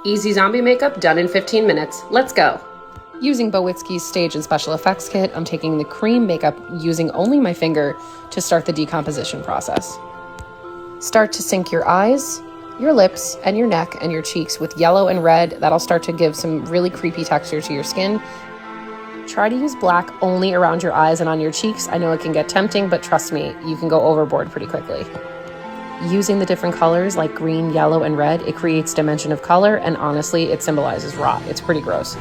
Easy zombie makeup done in 15 minutes. Let's go. Using Bowitzki's Stage and Special Effects Kit, I'm taking the cream makeup using only my finger to start the decomposition process. Start to sync your eyes, your lips, and your neck and your cheeks with yellow and red. That'll start to give some really creepy texture to your skin. Try to use black only around your eyes and on your cheeks. I know it can get tempting, but trust me, you can go overboard pretty quickly. Using the different colors like green, yellow, and red, it creates dimension of color, and honestly, it symbolizes rot. It's pretty gross.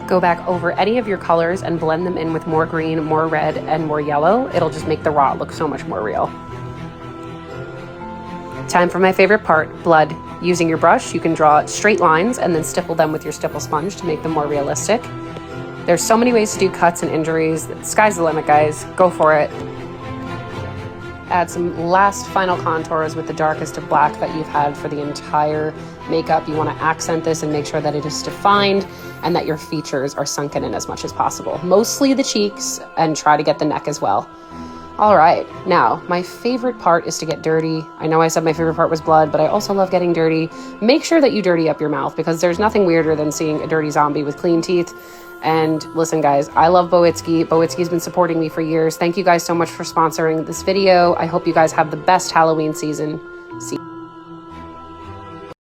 Go back over any of your colors and blend them in with more green, more red, and more yellow. It'll just make the rot look so much more real. Time for my favorite part, blood. Using your brush, you can draw straight lines and then stipple them with your stipple sponge to make them more realistic. There's so many ways to do cuts and injuries. The sky's the limit, guys. Go for it. Add some last final contours with the darkest of black that you've had for the entire makeup. You want to accent this and make sure that it is defined and that your features are sunken in as much as possible. Mostly the cheeks, and try to get the neck as well. All right, now my favorite part is to get dirty. I know I said my favorite part was blood, but I also love getting dirty. Make sure that you dirty up your mouth, because there's nothing weirder than seeing a dirty zombie with clean teeth. And listen, guys, I love Bowitzki. Bowitzki's been supporting me for years. Thank you guys so much for sponsoring this video. I hope you guys have the best Halloween season. See you.